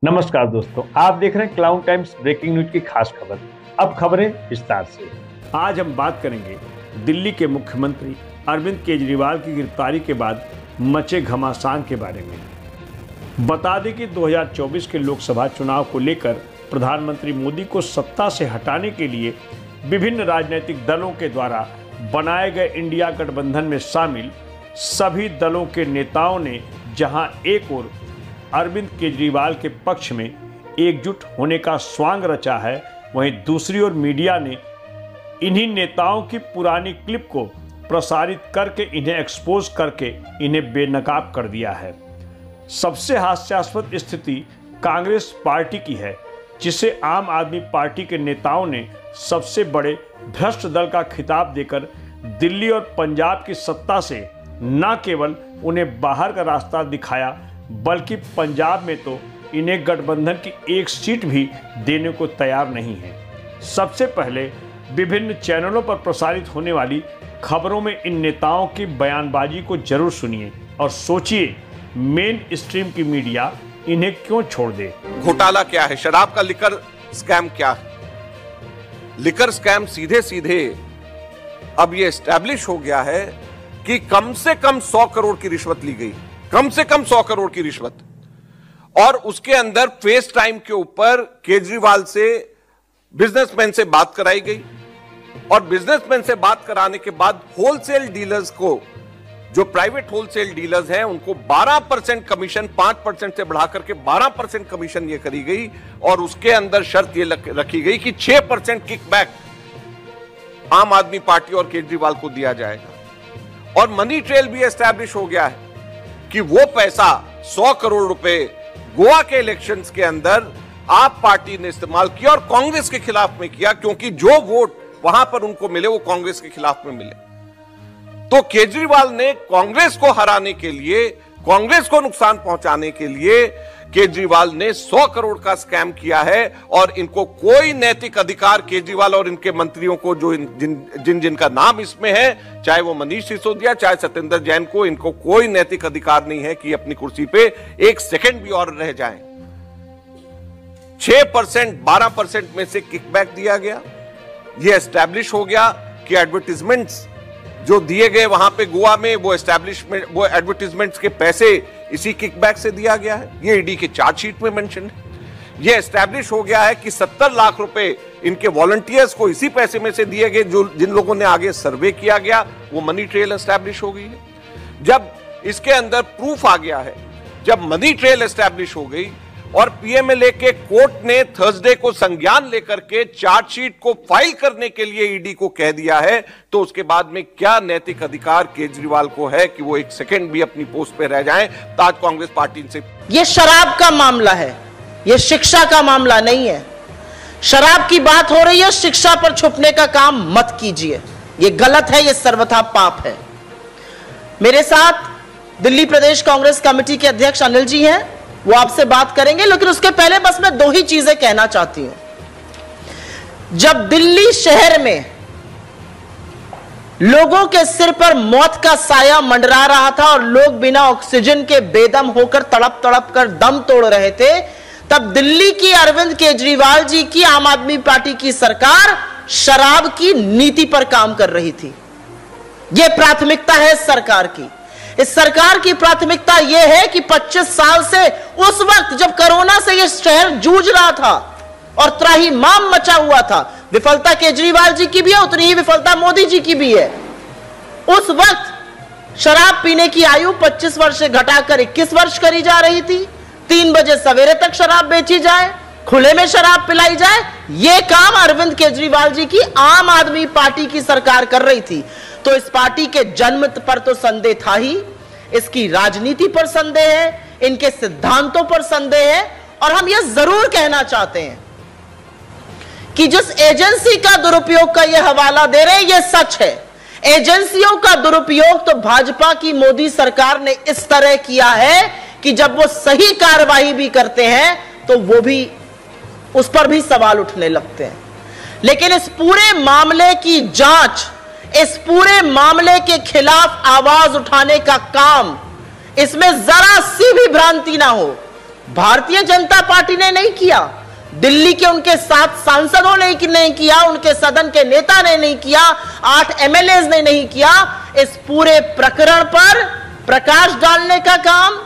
नमस्कार दोस्तों, आप देख रहे हैं क्लाउन टाइम्स ब्रेकिंग न्यूज की खास खबर। अब खबरें विस्तार से। आज हम बात करेंगे दिल्ली के मुख्यमंत्री अरविंद केजरीवाल की गिरफ्तारी के बाद मचे घमासान के बारे में। बता दें कि 2024 के लोकसभा चुनाव को लेकर प्रधानमंत्री मोदी को सत्ता से हटाने के लिए विभिन्न राजनीतिक दलों के द्वारा बनाए गए इंडिया गठबंधन में शामिल सभी दलों के नेताओं ने जहां एक ओर अरविंद केजरीवाल के पक्ष में एकजुट होने का स्वांग रचा है, वहीं दूसरी ओर मीडिया ने इन्हीं नेताओं की पुरानी क्लिप को प्रसारित करके इन्हें एक्सपोज करके इन्हें बेनकाब कर दिया है। सबसे हास्यास्पद स्थिति कांग्रेस पार्टी की है, जिसे आम आदमी पार्टी के नेताओं ने सबसे बड़े भ्रष्ट दल का खिताब देकर दिल्ली और पंजाब की सत्ता से न केवल उन्हें बाहर का रास्ता दिखाया, बल्कि पंजाब में तो इन्हें गठबंधन की एक सीट भी देने को तैयार नहीं है। सबसे पहले विभिन्न चैनलों पर प्रसारित होने वाली खबरों में इन नेताओं की बयानबाजी को जरूर सुनिए और सोचिए मेन स्ट्रीम की मीडिया इन्हें क्यों छोड़ दे। घोटाला क्या है? शराब का लिकर स्कैम क्या है? लिकर स्कैम सीधे सीधे अब यह एस्टैब्लिश हो गया है कि कम से कम 100 करोड़ की रिश्वत ली गई, कम से कम 100 करोड़ की रिश्वत। और उसके अंदर फेस टाइम के ऊपर केजरीवाल से बिजनेसमैन से बात कराई गई और बिजनेसमैन से बात कराने के बाद होलसेल डीलर्स को, जो प्राइवेट होलसेल डीलर्स हैं, उनको 12% कमीशन 5% से बढ़ा करके 12% कमीशन ये करी गई और उसके अंदर शर्त ये रखी गई कि 6% किकबैक आम आदमी पार्टी और केजरीवाल को दिया जाएगा। और मनी ट्रेल भी एस्टैब्लिश हो गया है कि वो पैसा 100 करोड़ रुपए गोवा के इलेक्शंस के अंदर आप पार्टी ने इस्तेमाल किया और कांग्रेस के खिलाफ में किया, क्योंकि जो वोट वहां पर उनको मिले वो कांग्रेस के खिलाफ में मिले। तो केजरीवाल ने कांग्रेस को हराने के लिए, कांग्रेस को नुकसान पहुंचाने के लिए केजरीवाल ने 100 करोड़ का स्कैम किया है और इनको कोई नैतिक अधिकार, केजरीवाल और इनके मंत्रियों को, जो जिनका नाम इसमें है, चाहे वो मनीष सिसोदिया, चाहे सत्येंद्र जैन को, इनको कोई नैतिक अधिकार नहीं है कि अपनी कुर्सी पे एक सेकंड भी और रह जाएं। 6% 12% में से किकबैक दिया गया। यह एस्टैब्लिश हो गया कि एडवर्टीजमेंट्स जो दिए गए वहां पे गोवा में, वो एडवर्टीजमेंट्स के पैसे इसी किकबैक से दिया गया है। ये ईडी के चार्जशीट में मेंशन है। ये एस्टैब्लिश हो गया है कि 70 लाख रुपए इनके वॉलंटियर्स को इसी पैसे में से दिए गए, जो जिन लोगों ने आगे सर्वे किया गया, वो मनी ट्रेल एस्टैब्लिश हो गई है। जब इसके अंदर प्रूफ आ गया है, जब मनी ट्रेल एस्टैब्लिश हो गई और पीएमएलए के कोर्ट ने थर्सडे को संज्ञान लेकर के चार्जशीट को फाइल करने के लिए ईडी को कह दिया है, तो उसके बाद में क्या नैतिक अधिकार केजरीवाल को है कि वो एक सेकंड भी अपनी पोस्ट पे रह जाएं? ताज कांग्रेस पार्टी से ये शराब का मामला है, ये शिक्षा का मामला नहीं है। शराब की बात हो रही है, शिक्षा पर छुपने का काम मत कीजिए, ये गलत है, ये सर्वथा पाप है। मेरे साथ दिल्ली प्रदेश कांग्रेस कमेटी के अध्यक्ष अनिल जी हैं, वो आपसे बात करेंगे, लेकिन उसके पहले बस मैं 2 ही चीजें कहना चाहती हूं। जब दिल्ली शहर में लोगों के सिर पर मौत का साया मंडरा रहा था और लोग बिना ऑक्सीजन के बेदम होकर तड़प तड़प कर दम तोड़ रहे थे, तब दिल्ली की अरविंद केजरीवाल जी की आम आदमी पार्टी की सरकार शराब की नीति पर काम कर रही थी। यह प्राथमिकता है सरकार की। इस सरकार की प्राथमिकता यह है कि 25 साल से, उस वक्त जब कोरोना से यह शहर जूझ रहा था और त्राहिमाम मचा हुआ था, विफलता केजरीवाल जी की भी है, उतनी ही विफलता मोदी जी की भी है। उस वक्त शराब पीने की आयु 25 वर्ष से घटाकर 21 वर्ष करी जा रही थी। 3 बजे सवेरे तक शराब बेची जाए, खुले में शराब पिलाई जाए, यह काम अरविंद केजरीवाल जी की आम आदमी पार्टी की सरकार कर रही थी। तो इस पार्टी के जन्म पर तो संदेह था ही, इसकी राजनीति पर संदेह है, इनके सिद्धांतों पर संदेह है। और हम यह जरूर कहना चाहते हैं कि जिस एजेंसी का दुरुपयोग का यह हवाला दे रहे हैं, यह सच है। एजेंसियों का दुरुपयोग तो भाजपा की मोदी सरकार ने इस तरह किया है कि जब वो सही कार्रवाई भी करते हैं तो वो भी, उस पर भी सवाल उठने लगते हैं। लेकिन इस पूरे मामले की जांच, इस पूरे मामले के खिलाफ आवाज उठाने का काम इसमें जरा सी भी भ्रांति ना हो। भारतीय जनता पार्टी ने नहीं किया, दिल्ली के उनके 7 सांसदों ने नहीं किया, उनके सदन के नेता ने नहीं किया, 8 एमएलए ने नहीं किया। इस पूरे प्रकरण पर प्रकाश डालने का काम,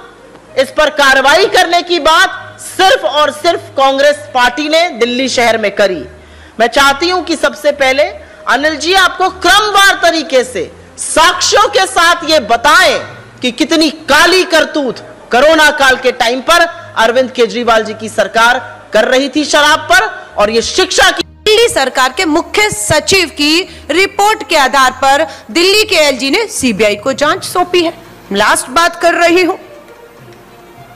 इस पर कार्रवाई करने की बात सिर्फ और सिर्फ कांग्रेस पार्टी ने दिल्ली शहर में करी। मैं चाहती हूं कि सबसे पहले अनिल जी आपको क्रमवार तरीके से साक्ष्यों के साथ यह बताएं कि कितनी काली करतूत कोरोना काल के टाइम पर अरविंद केजरीवाल जी की सरकार कर रही थी शराब पर, और ये शिक्षा की। दिल्ली सरकार के मुख्य सचिव की रिपोर्ट के आधार पर दिल्ली के एलजी ने सीबीआई को जांच सौंपी है। लास्ट बात कर रही हूं,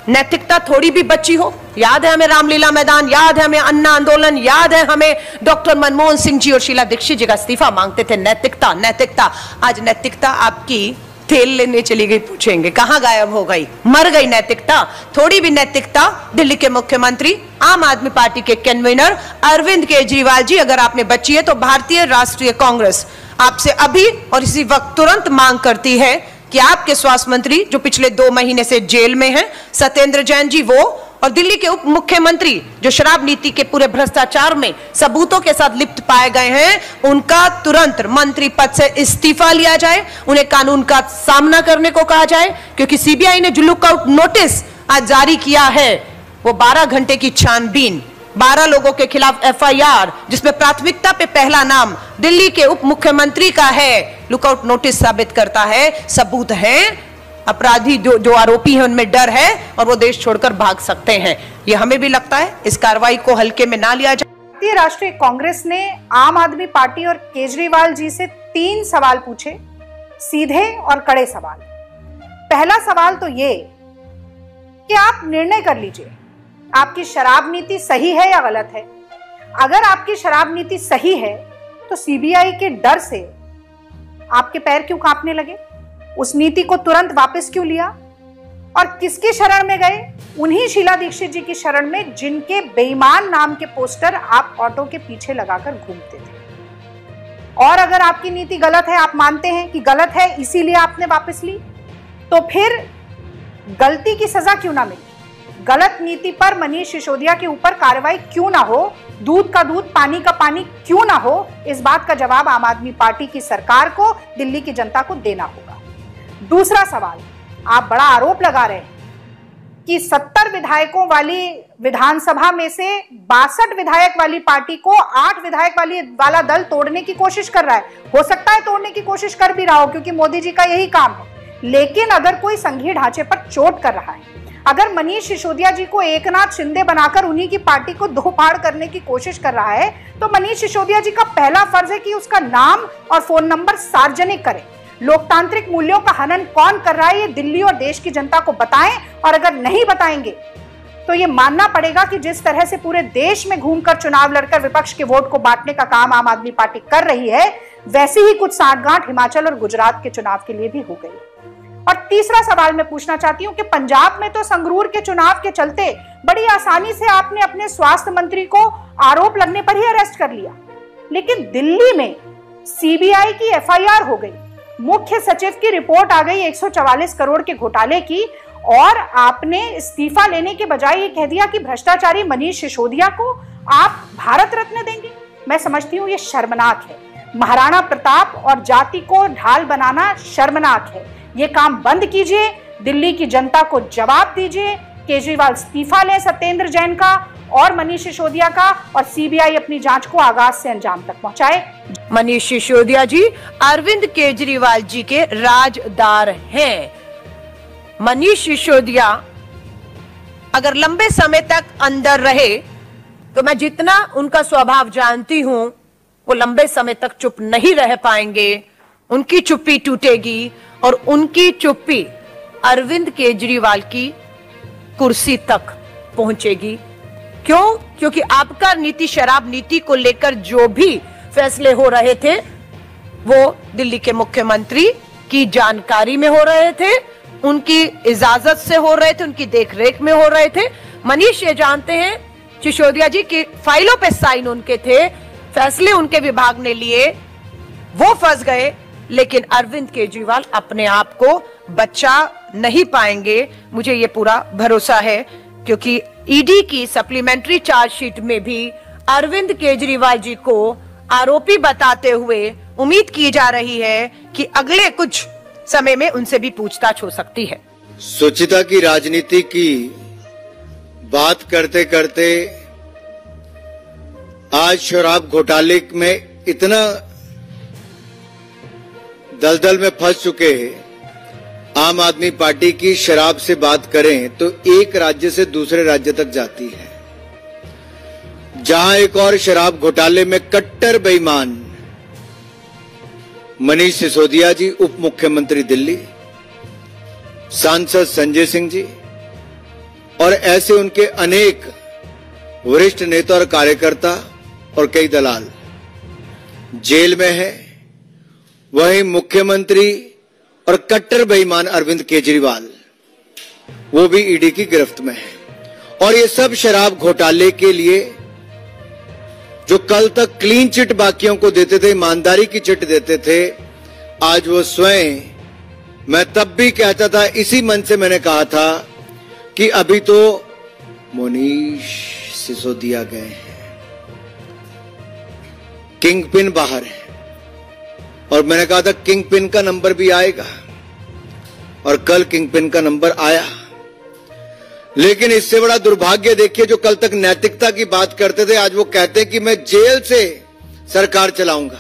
नैतिकता थोड़ी भी बची हो। याद है हमें रामलीला मैदान, याद है हमें अन्ना आंदोलन, याद है हमें डॉक्टर मनमोहन सिंह जी और शीला दीक्षित जी का इस्तीफा मांगते थे। नैतिकता नैतिकता, आज नैतिकता आपकी तेल लेने चली गई, पूछेंगे कहां गायब हो गई, मर गई नैतिकता। थोड़ी भी नैतिकता दिल्ली के मुख्यमंत्री, आम आदमी पार्टी के कन्वीनर अरविंद केजरीवाल जी, अगर आपने बची है तो भारतीय राष्ट्रीय कांग्रेस आपसे अभी और इसी वक्त तुरंत मांग करती है कि आपके स्वास्थ्य मंत्री जो पिछले 2 महीने से जेल में हैं, सत्येंद्र जैन जी, वो और दिल्ली के उप मुख्यमंत्री जो शराब नीति के पूरे भ्रष्टाचार में सबूतों के साथ लिप्त पाए गए हैं, उनका तुरंत मंत्री पद से इस्तीफा लिया जाए, उन्हें कानून का सामना करने को कहा जाए। क्योंकि सीबीआई ने जो लुकआउट नोटिस आज जारी किया है, वो 12 घंटे की छानबीन, 12 लोगों के खिलाफ एफआईआर, जिसमें प्राथमिकता पे पहला नाम दिल्ली के उप मुख्यमंत्री का है, लुकआउट नोटिस साबित करता है, सबूत है, अपराधी जो आरोपी हैं उनमें डर है और वो देश छोड़कर भाग सकते हैं। ये हमें भी लगता है इस कार्रवाई को हल्के में ना लिया जाए। भारतीय राष्ट्रीय कांग्रेस ने आम आदमी पार्टी और केजरीवाल जी से 3 सवाल पूछे, सीधे और कड़े सवाल। पहला सवाल तो ये कि आप निर्णय कर लीजिए, आपकी शराब नीति सही है या गलत है। अगर आपकी शराब नीति सही है तो सीबीआई के डर से आपके पैर क्यों कांपने लगे, उस नीति को तुरंत वापस क्यों लिया, और किसकी शरण में गए? उन्हीं शीला दीक्षित जी की शरण में, जिनके बेईमान नाम के पोस्टर आप ऑटो के पीछे लगाकर घूमते थे। और अगर आपकी नीति गलत है, आप मानते हैं कि गलत है इसीलिए आपने वापस ली, तो फिर गलती की सजा क्यों ना मिली? गलत नीति पर मनीष सिसोदिया के ऊपर कार्रवाई क्यों ना हो? दूध का दूध पानी का पानी क्यों ना हो? इस बात का जवाब आम आदमी पार्टी की सरकार को, दिल्ली की जनता को देना होगा। दूसरा सवाल, आप बड़ा आरोप लगा रहे हैं कि 70 विधायकों वाली विधानसभा में से 62 विधायक वाली पार्टी को 8 विधायक वाला दल तोड़ने की कोशिश कर रहा है। हो सकता है तोड़ने की कोशिश कर भी रहा हो, क्योंकि मोदी जी का यही काम है। लेकिन अगर कोई संघीय ढांचे पर चोट कर रहा है, अगर मनीष सिसोदिया जी को एकनाथ शिंदे बनाकर उन्हीं की पार्टी को दो फाड़ करने की कोशिश कर रहा है, तो मनीष सिसोदिया जी का पहला फर्ज है कि उसका नाम और फोन नंबर सार्वजनिक करें। लोकतांत्रिक मूल्यों का हनन कौन कर रहा है, ये दिल्ली और देश की जनता को बताएं। और अगर नहीं बताएंगे तो ये मानना पड़ेगा कि जिस तरह से पूरे देश में घूमकर चुनाव लड़कर विपक्ष के वोट को बांटने का काम आम आदमी पार्टी कर रही है, वैसी ही कुछ सांठगांठ हिमाचल और गुजरात के चुनाव के लिए भी हो गई। और तीसरा सवाल मैं पूछना चाहती हूं कि पंजाब में तो संगरूर के चुनाव के चलते बड़ी आसानी से आपने अपने स्वास्थ्य मंत्री को आरोप लगने पर ही अरेस्ट कर लिया, लेकिन दिल्ली में सीबीआई की एफआईआर हो गई, मुख्य सचिव की रिपोर्ट आ गई 144 करोड़ के घोटाले की, और आपने इस्तीफा लेने के बजाय ये कह दिया कि भ्रष्टाचारी मनीष सिसोदिया को आप भारत रत्न देंगे। मैं समझती हूँ ये शर्मनाक है। महाराणा प्रताप और जाति को ढाल बनाना शर्मनाक है। ये काम बंद कीजिए, दिल्ली की जनता को जवाब दीजिए। केजरीवाल इस्तीफा लें सत्येंद्र जैन का और मनीष सिसोदिया का, और सीबीआई अपनी जांच को आगाज से अंजाम तक पहुंचाए। मनीष सिसोदिया जी अरविंद केजरीवाल जी के राजदार हैं। मनीष सिसोदिया अगर लंबे समय तक अंदर रहे तो मैं जितना उनका स्वभाव जानती हूं, वो लंबे समय तक चुप नहीं रह पाएंगे। उनकी चुप्पी टूटेगी और उनकी चुप्पी अरविंद केजरीवाल की कुर्सी तक पहुंचेगी। क्यों? क्योंकि आपका नीति शराब नीति को लेकर जो भी फैसले हो रहे थे वो दिल्ली के मुख्यमंत्री की जानकारी में हो रहे थे, उनकी इजाजत से हो रहे थे, उनकी देखरेख में हो रहे थे। मनीष ये जानते हैं सिसोदिया जी की फाइलों पे साइन उनके थे, फैसले उनके विभाग ने लिए, वो फंस गए, लेकिन अरविंद केजरीवाल अपने आप को बचा नहीं पाएंगे, मुझे ये पूरा भरोसा है, क्योंकि ईडी की सप्लीमेंट्री चार्जशीट में भी अरविंद केजरीवाल जी को आरोपी बताते हुए उम्मीद की जा रही है कि अगले कुछ समय में उनसे भी पूछताछ हो सकती है। स्वच्छता की राजनीति की बात करते करते आज शराब घोटाले में इतना दलदल में फंस चुके हैं। आम आदमी पार्टी की शराब से बात करें तो एक राज्य से दूसरे राज्य तक जाती है, जहां एक और शराब घोटाले में कट्टर बेईमान मनीष सिसोदिया जी, उप मुख्यमंत्री दिल्ली, सांसद संजय सिंह जी और ऐसे उनके अनेक वरिष्ठ नेता और कार्यकर्ता और कई दलाल जेल में है। वहीं मुख्यमंत्री और कट्टर बेईमान अरविंद केजरीवाल, वो भी ईडी की गिरफ्त में है। और ये सब शराब घोटाले के लिए जो कल तक क्लीन चिट बाकियों को देते थे, ईमानदारी की चिट देते थे, आज वो स्वयं, मैं तब भी कहता था, इसी मन से मैंने कहा था कि अभी तो मनीष सिसोदिया गए हैं, किंग पिन बाहर है, और मैंने कहा था किंग पिन का नंबर भी आएगा, और कल किंग पिन का नंबर आया। लेकिन इससे बड़ा दुर्भाग्य देखिए, जो कल तक नैतिकता की बात करते थे, आज वो कहते हैं कि मैं जेल से सरकार चलाऊंगा।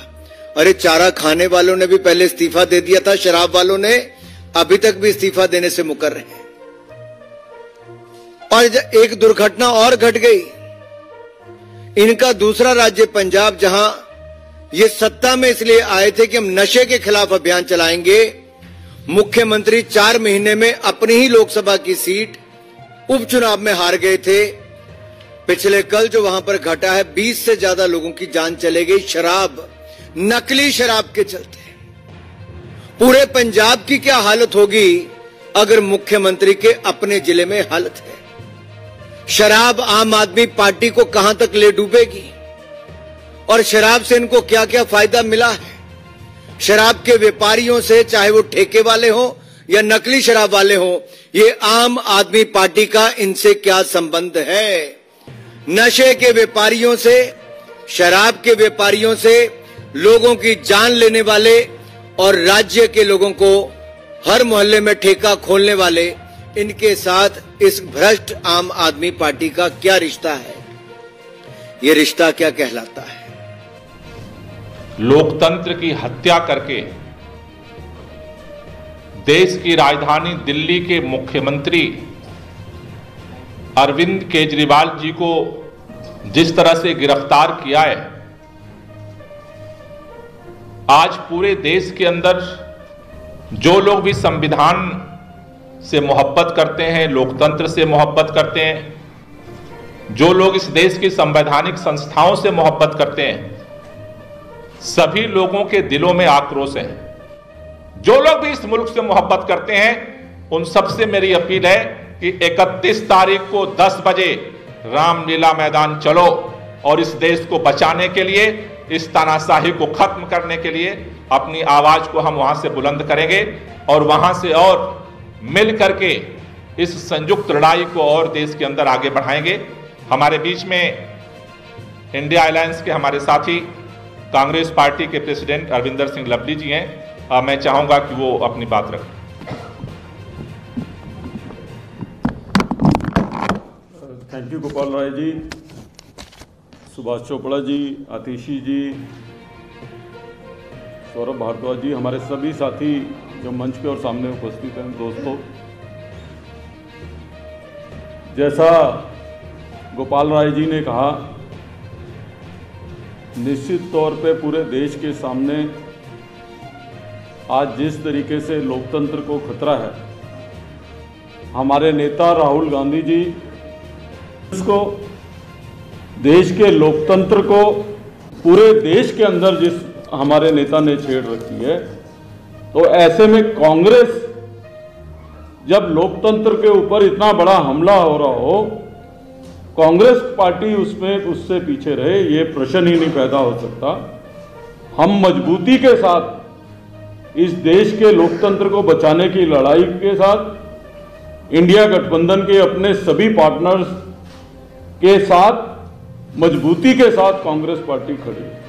अरे चारा खाने वालों ने भी पहले इस्तीफा दे दिया था, शराब वालों ने अभी तक भी इस्तीफा देने से मुकर रहे हैं। और एक दुर्घटना और घट गई, इनका दूसरा राज्य पंजाब, जहां ये सत्ता में इसलिए आए थे कि हम नशे के खिलाफ अभियान चलाएंगे। मुख्यमंत्री 4 महीने में अपनी ही लोकसभा की सीट उपचुनाव में हार गए थे। पिछले कल जो वहां पर घटा है, 20 से ज्यादा लोगों की जान चले गई शराब, नकली शराब के चलते। पूरे पंजाब की क्या हालत होगी अगर मुख्यमंत्री के अपने जिले में हालत है। शराब आम आदमी पार्टी को कहां तक ले डूबेगी, और शराब से इनको क्या क्या फायदा मिला है। शराब के व्यापारियों से, चाहे वो ठेके वाले हो या नकली शराब वाले हो, ये आम आदमी पार्टी का इनसे क्या संबंध है। नशे के व्यापारियों से, शराब के व्यापारियों से, लोगों की जान लेने वाले और राज्य के लोगों को हर मोहल्ले में ठेका खोलने वाले, इनके साथ इस भ्रष्ट आम आदमी पार्टी का क्या रिश्ता है, ये रिश्ता क्या कहलाता है। लोकतंत्र की हत्या करके देश की राजधानी दिल्ली के मुख्यमंत्री अरविंद केजरीवाल जी को जिस तरह से गिरफ्तार किया है, आज पूरे देश के अंदर जो लोग भी संविधान से मोहब्बत करते हैं, लोकतंत्र से मोहब्बत करते हैं, जो लोग इस देश की संवैधानिक संस्थाओं से मोहब्बत करते हैं, सभी लोगों के दिलों में आक्रोश है। जो लोग भी इस मुल्क से मोहब्बत करते हैं, उन सबसे मेरी अपील है कि 31 तारीख को 10 बजे रामलीला मैदान चलो और इस देश को बचाने के लिए, इस तानाशाही को खत्म करने के लिए अपनी आवाज को हम वहां से बुलंद करेंगे और वहां से और मिल करके इस संयुक्त लड़ाई को और देश के अंदर आगे बढ़ाएंगे। हमारे बीच में इंडिया अलायंस के हमारे साथी कांग्रेस पार्टी के प्रेसिडेंट अरविंदर सिंह लवली जी हैं। मैं चाहूंगा कि वो अपनी बात रखें। थैंक यू गोपाल राय जी, सुभाष चोपड़ा जी, आतिशी जी, सौरभ भारद्वाज जी, हमारे सभी साथी जो मंच पे और सामने उपस्थित हैं। दोस्तों, जैसा गोपाल राय जी ने कहा, निश्चित तौर पे पूरे देश के सामने आज जिस तरीके से लोकतंत्र को खतरा है, हमारे नेता राहुल गांधी जी इसको, देश के लोकतंत्र को पूरे देश के अंदर जिस हमारे नेता ने छेड़ रखी है, तो ऐसे में कांग्रेस जब लोकतंत्र के ऊपर इतना बड़ा हमला हो रहा हो, कांग्रेस पार्टी उसमें उससे पीछे रहे, ये प्रश्न ही नहीं पैदा हो सकता। हम मजबूती के साथ इस देश के लोकतंत्र को बचाने की लड़ाई के साथ इंडिया गठबंधन के अपने सभी पार्टनर्स के साथ मजबूती के साथ कांग्रेस पार्टी खड़ी है।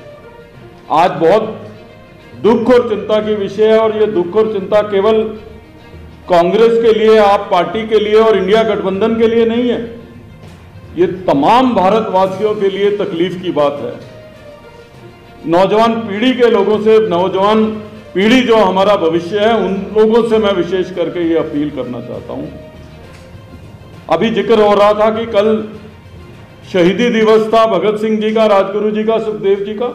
आज बहुत दुख और चिंता की विषय है, और ये दुख और चिंता केवल कांग्रेस के लिए, आप पार्टी के लिए और इंडिया गठबंधन के लिए नहीं है, ये तमाम भारतवासियों के लिए तकलीफ की बात है। नौजवान पीढ़ी के लोगों से, नौजवान पीढ़ी जो हमारा भविष्य है, उन लोगों से मैं विशेष करके ये अपील करना चाहता हूं। अभी जिक्र हो रहा था कि कल शहीदी दिवस था भगत सिंह जी का, राजगुरु जी का, सुखदेव जी का।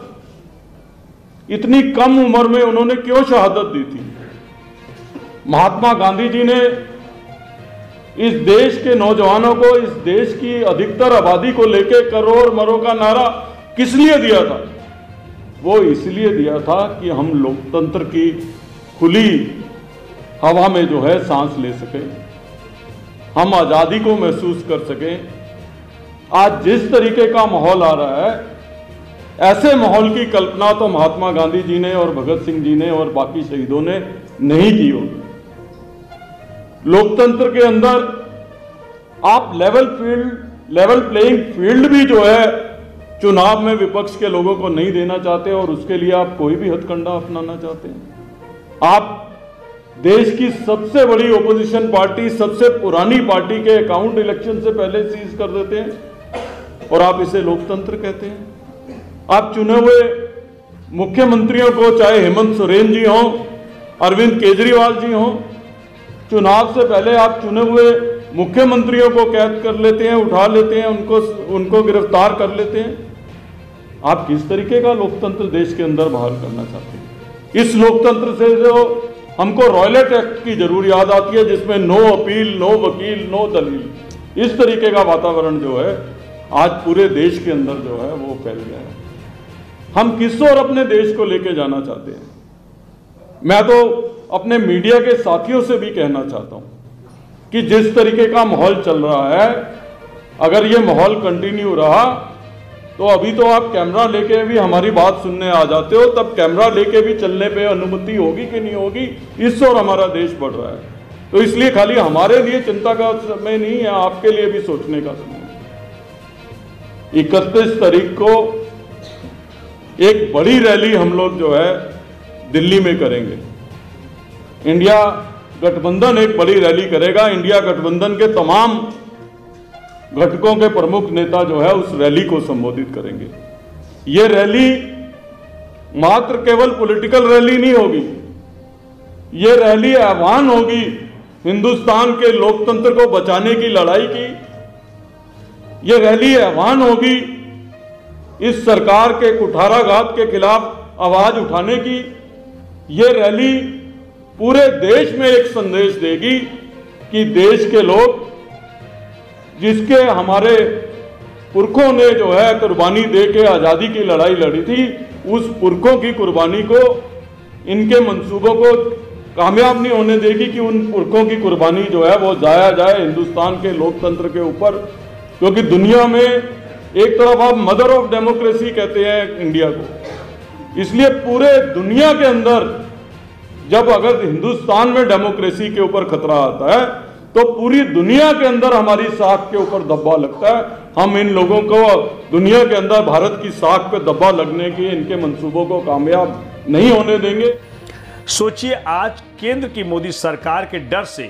इतनी कम उम्र में उन्होंने क्यों शहादत दी थी? महात्मा गांधी जी ने इस देश के नौजवानों को, इस देश की अधिकतर आबादी को लेके करो मरो का नारा किस लिए दिया था? वो इसलिए दिया था कि हम लोकतंत्र की खुली हवा में जो है सांस ले सकें, हम आजादी को महसूस कर सकें। आज जिस तरीके का माहौल आ रहा है, ऐसे माहौल की कल्पना तो महात्मा गांधी जी ने और भगत सिंह जी ने और बाकी शहीदों ने नहीं की होगी। लोकतंत्र के अंदर आप लेवल प्लेइंग फील्ड भी जो है चुनाव में विपक्ष के लोगों को नहीं देना चाहते, और उसके लिए आप कोई भी हथकंडा अपनाना चाहते हैं। आप देश की सबसे बड़ी ओपोजिशन पार्टी, सबसे पुरानी पार्टी के अकाउंट इलेक्शन से पहले सीज कर देते हैं, और आप इसे लोकतंत्र कहते हैं। आप चुने हुए मुख्यमंत्रियों को, चाहे हेमंत सोरेन जी हों, अरविंद केजरीवाल जी हों, चुनाव से पहले आप चुने हुए मुख्यमंत्रियों को कैद कर लेते हैं, उठा लेते हैं, उनको गिरफ्तार कर लेते हैं। आप किस तरीके का लोकतंत्र देश के अंदर बहाल करना चाहते हैं? इस लोकतंत्र से जो हमको रॉयलेट एक्ट की जरूर याद आती है, जिसमें नो अपील, नो वकील, नो दलील, इस तरीके का वातावरण जो है आज पूरे देश के अंदर जो है वो फैल गया है। हम किस ओर अपने देश को लेके जाना चाहते हैं? मैं तो अपने मीडिया के साथियों से भी कहना चाहता हूं कि जिस तरीके का माहौल चल रहा है, अगर ये माहौल कंटिन्यू रहा तो अभी तो आप कैमरा लेके भी हमारी बात सुनने आ जाते हो, तब कैमरा लेके भी चलने पे अनुमति होगी कि नहीं होगी, इस ओर हमारा देश बढ़ रहा है। तो इसलिए खाली हमारे लिए चिंता का समय नहीं है, आपके लिए भी सोचने का समय है। 31 तारीख को एक बड़ी रैली हम लोग जो है दिल्ली में करेंगे। इंडिया गठबंधन एक बड़ी रैली करेगा। इंडिया गठबंधन के तमाम घटकों के प्रमुख नेता जो है उस रैली को संबोधित करेंगे। ये रैली मात्र केवल पॉलिटिकल रैली नहीं होगी, ये रैली आह्वान होगी हिंदुस्तान के लोकतंत्र को बचाने की लड़ाई की। ये रैली आह्वान होगी इस सरकार के कुठाराघात के खिलाफ आवाज उठाने की। ये रैली पूरे देश में एक संदेश देगी कि देश के लोग, जिसके हमारे पुरखों ने जो है कुर्बानी देके आजादी की लड़ाई लड़ी थी, उस पुरखों की कुर्बानी को, इनके मंसूबों को कामयाब नहीं होने देगी कि उन पुरखों की कुर्बानी जो है वो जाया जाए हिंदुस्तान के लोकतंत्र के ऊपर। क्योंकि दुनिया में एक तरफ आप मदर ऑफ डेमोक्रेसी कहते हैं इंडिया को, इसलिए पूरे दुनिया के अंदर जब अगर हिंदुस्तान में डेमोक्रेसी के ऊपर खतरा आता है तो पूरी दुनिया के अंदर हमारी साख के ऊपर धब्बा लगता है। हम इन लोगों को दुनिया के अंदर भारत की साख पे धब्बा लगने की इनके मंसूबों को कामयाब नहीं होने देंगे। सोचिए, आज केंद्र की मोदी सरकार के डर से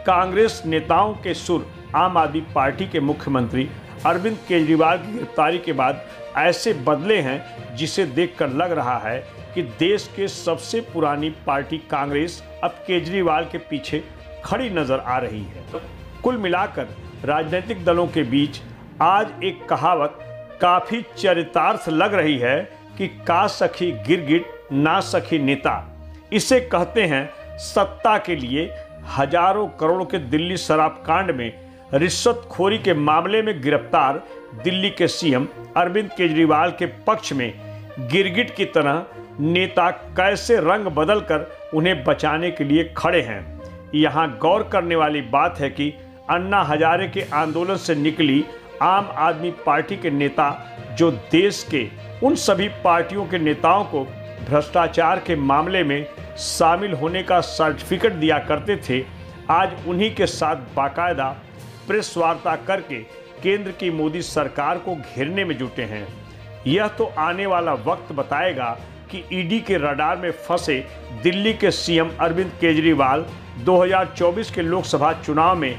कांग्रेस नेताओं के सुर आम आदमी पार्टी के मुख्यमंत्री अरविंद केजरीवाल की गिरफ्तारी के बाद ऐसे बदले हैं जिसे देखकर लग रहा है कि देश के सबसे पुरानी पार्टी कांग्रेस अब केजरीवाल के पीछे खड़ी नजर आ रही है। कुल मिलाकर राजनीतिक दलों के बीच आज एक कहावत काफी चरितार्थ लग रही है कि का सखी गिरगिट ना सखी नेता। इसे कहते हैं सत्ता के लिए हजारों करोड़ के दिल्ली शराब कांड में रिश्वतखोरी के मामले में गिरफ्तार दिल्ली के सीएम अरविंद केजरीवाल के पक्ष में गिरगिट की तरह नेता कैसे रंग बदलकर उन्हें बचाने के लिए खड़े हैं। यहाँ गौर करने वाली बात है कि अन्ना हजारे के आंदोलन से निकली आम आदमी पार्टी के नेता, जो देश के उन सभी पार्टियों के नेताओं को भ्रष्टाचार के मामले में शामिल होने का सर्टिफिकेट दिया करते थे, आज उन्हीं के साथ बाकायदा प्रेस वार्ता करके केंद्र की मोदी सरकार को घेरने में जुटे हैं। यह तो आने वाला वक्त बताएगा कि ईडी के रडार में फंसे दिल्ली के सीएम अरविंद केजरीवाल 2024 के लोकसभा चुनाव में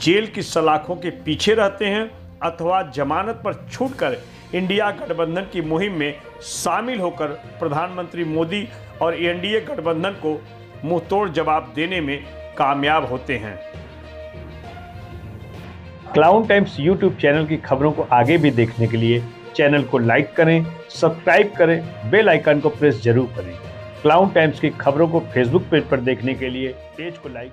जेल की सलाखों के पीछे रहते हैं अथवा जमानत पर छूटकर इंडिया गठबंधन की मुहिम में शामिल होकर प्रधानमंत्री मोदी और एनडीए गठबंधन को मुंहतोड़ जवाब देने में कामयाब होते हैं। क्लाउन टाइम्स यूट्यूब चैनल की खबरों को आगे भी देखने के लिए चैनल को लाइक करें, सब्सक्राइब करें, बेल आइकन को प्रेस जरूर करें। क्लाउन टाइम्स की खबरों को फेसबुक पेज पर देखने के लिए पेज को लाइक